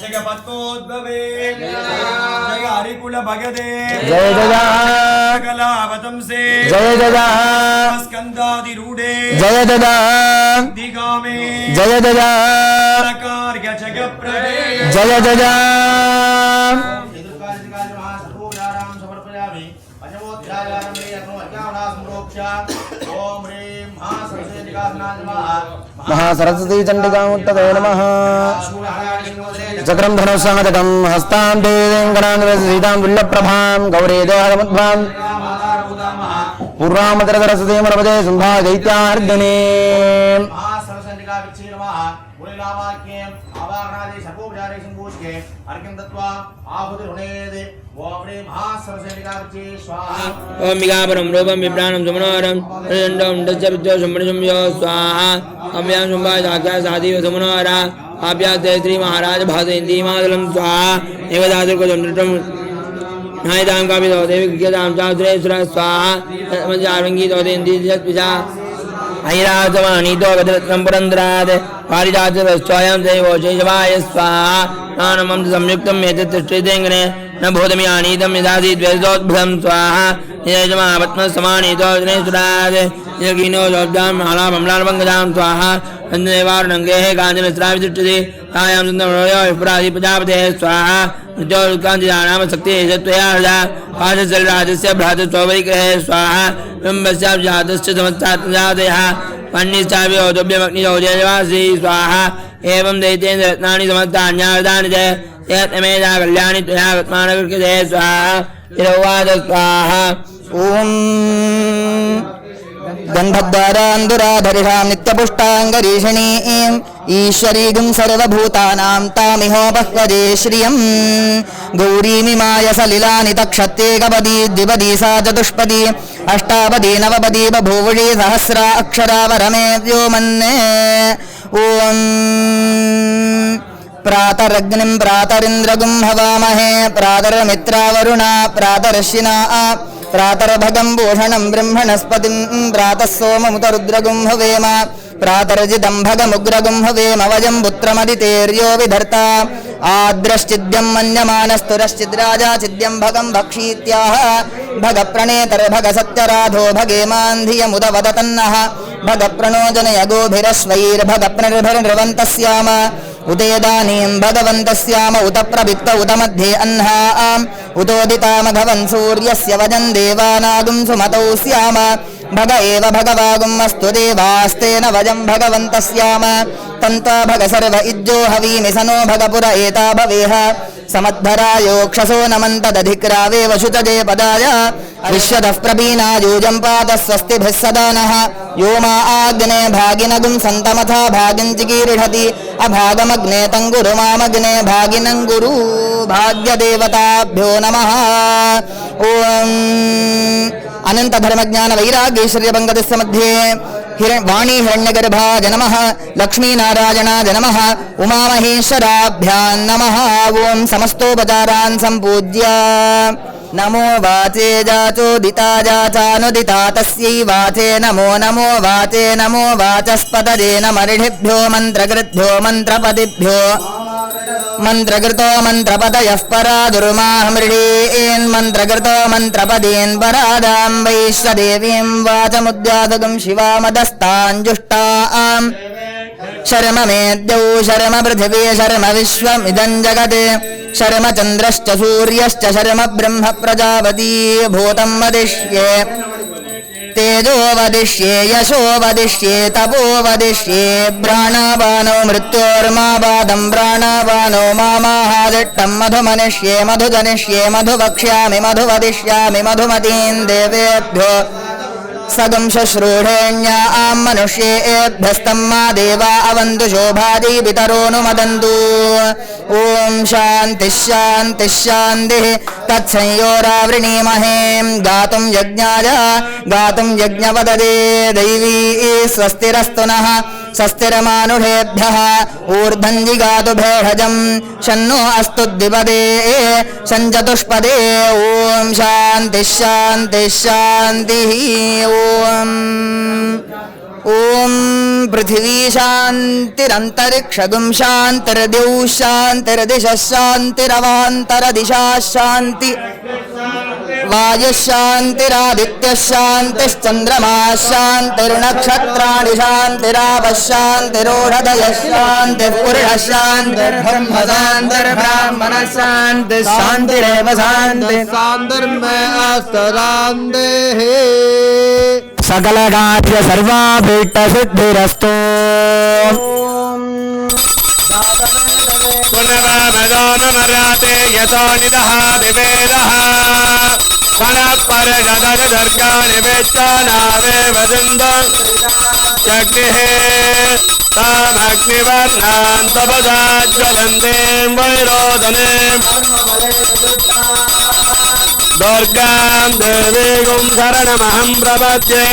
जगपत्कोद्भवे जय हरिकुल भगदे जय जय कलावतंसे जय जय स्कंदादिरूढे जय जय दिगामे जय जय कार्य जगप्रदे जय जय महासरस्वती चंडिकामुत्तते नमः। चक्रं धनुस्संगतकं हस्तां देवगणां दुल्लप्रभां गौरी देहमुद्भां पूर्वामतरसरस्वती मरपदे सुंभा दैत्यार्दिने ओम विगापरम रूपम विप्राणम सुमनोरम दंडम दज्जरुज्जो संपणिजम यो स्वाहा अम्यां सुंभा साख्या साधीव सुमनोरा आभ्या श्री महाराज भासेंदी मादलम स्वाहा एवदादुर्को चंद्रटम नायदां कापि दो देवी कृत्यदां चाश्रेश्वर स्वाहा मंजारंगी दो देंदी जत्पिजा ऐराजवाणी दो गदरत्नं पुरंदराद पारिजातस्वयं देवो जयवाय स्वाहा नानमं संयुक्तं एतत्तिष्ठितेङ्गने न भूतमियानीतं यदासि द्वेषोद्भृतं स्वाहा यजमापत्मसमानीतो जनेश्वराद यज्ञिनो जोब्दां मालामम्लालपङ्कजां स्वाहा अन्यवारुणङ्गेः काञ्चनस्रावितिष्ठति तायां सुन्दरमणोयो विप्रादि प्रजापतेः स्वाहा मृत्योर्कान्तिदानाम शक्तिः त्वया हृदा पाशशरीराजस्य भ्रातृत्ववैग्रहे स्वाहा बिम्बस्याब्जातश्च समस्तात्मजातयः पन्निश्चाभियोजभ्यमग्नियोजयवासी स्वाहा एवं दैतेन्द्र रत्नानि समस्तान्यावृतानि च यत्नमेधा कल्याणि त्वया गत्मानकृते स्वाहा तिरुवाद स्वाहा ओम गन्धद्वारान्दुराधरिषां नित्यपुष्टाङ्गरीषिणीं ईश्वरीगुं सर्वभूतानां तामिहोपह्वजे श्रियं गौरीमिमाय सलिलानि तक्षत्येकपदी द्विपदी सा चतुष्पदी अष्टापदी नवपदी बभूवुषी सहस्रा अक्षरा वरमे व्योमन्ने ॐ प्रातरग्निं प्रातरिन्द्रगुं हवामहे प्रातरमित्रावरुणा प्रातरश्विना प्रातर्भगं भूषणं ब्रह्मणस्पतिं प्रातः सोममुतरुद्रगुं हवेम प्रातर्जितं भगमुग्रगुं हवेम वयं पुत्रमदितेर्यो विधर्ता आद्रश्चिद्यं मन्यमानस्तुरश्चिद्राजा चिद्यं भगं भक्षीत्याह भगप्रणेतर्भगसत्यराधो भगेमान्धियमुदवदतन्नः भगप्रणोजनय गोभिरश्वैर्भगप्रणिर्भरन्वन्तस्याम उदेदानीं भगवन्तस्याम उत प्रवित्त उत मध्ये अह्ना उतोदितामघवन् सूर्यस्य वजन् देवानागुं सुमतौ स्याम भग एव भगवागुम् अस्तु देवास्तेन वजं भगवन्तस्याम तन्त्वा भग सर्व इज्जो हवीमि सनो भगपुर एता भवेह समद्धरायोक्षसो नमन्तदधिक्रावे वशुतजे पदाय विश्वतः प्रवीणा यूजं पात स्वस्तिभिः सदा नः यो मा आग्ने भागिनगुं सन्तमथा भागिं चिकीर्षति अभागमग्ने तङ्गुरु मामग्ने भागिनं गुरु भाग्यदेवताभ्यो नमः ॐ अनंत धर्मज्ञान वैराग्यैश्वर्यभङ्गदस्य मध्ये वाणी हिरण्यगर्भाय नमः लक्ष्मीनारायणाय नमः उमामहेश्वराभ्यां नमः ॐ समस्तोपचारान् सम्पूज्य नमो वाचे जाचोदिता जाचानुदिता तस्यै वाचे नमो नमो वाचे नमो वाचस्पतये नमर्षिभ्यो मन्त्रकृभ्यो मन्त्रपदिभ्यो मन्त्रकृतो मन्त्रपदयः परादुर्माहमृषीन् मन्त्रकृतो मन्त्रपदीन् परादां वैश्वदेवीं वाचमुद्यातगं शिवामदस्ताञ्जुष्टाम् शर्म मेद्यौ शर्म पृथिवी शर्म विश्वमिदं जगत् शर्म चन्द्रश्च सूर्यश्च शर्म ब्रह्म प्रजापती भूतं वदिष्ये तेजो वदिष्ये यशो वदिष्ये तपो वदिष्ये प्राणापानो मृत्योर्मापादं प्राणापानो मामाहादिष्टं मधुमनिष्ये मधुजनिष्ये मधुवक्ष्यामि मधुवदिष्यामि मधुमतीं देवेभ्यो सगं शुश्रूषेण्या मनुष्येभ्यस्तं मा देवा अवन्तु शोभादि पितरोऽनुमदन्तु ॐ शान्तिः शान्तिः शान्तिः तत्संयोरावृणीमहे गातुं यज्ञाय गातुं यज्ञपददे दैवी स्वस्तिरस्तु नः स्वस्तिरमानुषेभ्यः ऊर्ध्वञ्जिगातु भेषजं शन्नो अस्तु द्विपदे शञ्चतुष्पदे ॐ शान्तिः शान्तिः शान्तिः ॐ पृथिवी शान्तिरन्तरिक्षगुं शान्तिर्द्यौ शान्तिर्दिशः शान्तिरवान्तरदिशा शान्ति वायुः शान्तिरादित्यः शान्तिश्चन्द्रमा शान्तिर्नक्षत्राणि शान्तिरापः शान्तिरोषधयः शान्तिः पुरुषः शान्तिर्ब्रह्म शान्तिर्ब्राह्मणः शान्तिः शान्तिरेव शान्तिः शान्तिर्मेऽस्तदान्तेः सकलकार्य सर्वाभीष्टसिद्धिरस्तु पुनवमदानमराते यतो निदहाति वेदः फलपरजदर्गाणि वेच्चानावेव जग्निः तामग्निवर्णान् तपसाज्ज्वलन्तीं वैरोदने दुर्गां देवीं शरणमहं प्रपद्ये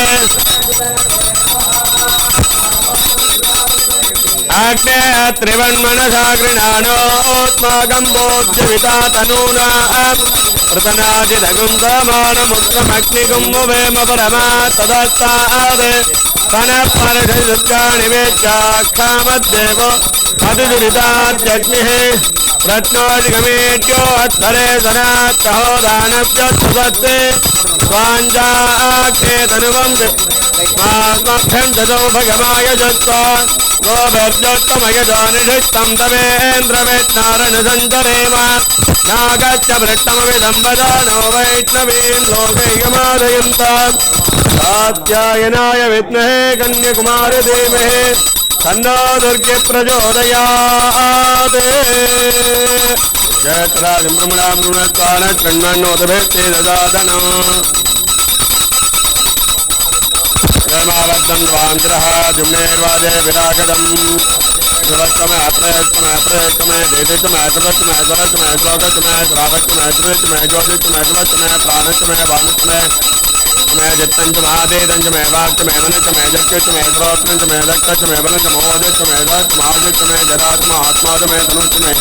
अग्ने त्रिवन्मनसा गृणानोत्माकं भोज्यविता तनूना प्रतनादिदगुं समानमुक्तमग्निगुं मुवेम परमा तदस्ताद् फनपरशुद्धानि वेच्चाक्षामद्देवो मधुदुरिताद्यग्निः रत्नोऽधिगमेत्यो अत्तरे सनात्तहो दानव्यत्सवत्ते स्वाञ्जाग्ने तनुवं मात्मभ्यं ददौ भगवाय जत्वा गोभर्जोत्तमयजानिषिष्टं तवेन्द्रवेत्नारणसञ्चरेम नागच्छ भृष्टमविदं वदानो वैष्णवीं लोकैकमादयन्ताम् कात्यायनाय विद्महे कन्याकुमारी धीमहि तन्नो दुर्गे प्रचोदयात् जयत्राजं ब्रह्मणां मृणत्वान कृण्वन्नोदभेत्ते ददादनो यमावद्धं द्वान्द्रः जुम्नेर्वादे विरागदम् सुरत्तमय अप्रयत्तमय अप्रयत्तमय देदितमय सुरत्तमय स्वरत्तमय श्लोकत्तमय श्रावत्तमय त्रितमय ज्योतितमय सुवत्तमय प्राणत्तमय वाणत्तमय मैं जत्तंच महादेदंच मैं वाक्तमय मनच मैं जक्यच मैं श्रोत्रंच मैं दक्तच मैं बलच मोहजच मैं दत्त महाजच मैं जराच मैं आत्माच मैं तनुच मैं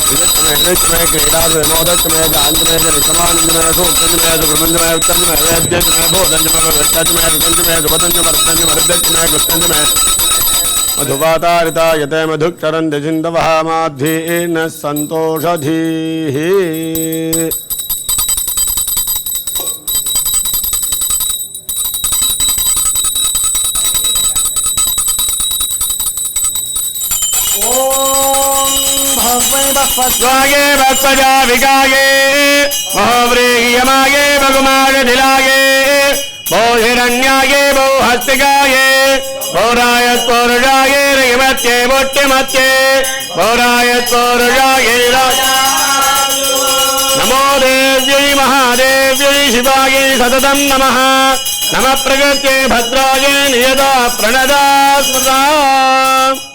विजच मैं हृच मैं क्रीडाच मैं मोदच मैं गांच मैं जनिषमानंद मैं सूक्तंच मैं सुब्रह्मण्य मैं उत्तंच मैं वैद्यच मैं बोधंच मैं भक्तच मैं रुकंच मैं सुपतंच मर्दंच मर्दच मैं गुप्तंच मैं मधुवातारिता यते मधुक्षरन्ति सिन्धवः माध्वीर्न सन्तोषधीः स्वागे भक्पजा विगागे महोव्रीयमागे भगुमागे दिलागे भो हिरण्यागे भो हस्तिकागे भोराय स्पोरुजागे रिमत्ये मोट्यमत्ये भोराय स्पोरुजागे नमो देव्यै महादेव्यै शिवायै सततं नमः नमः प्रकृत्यै भद्रायै नियता प्रणदा स्मृता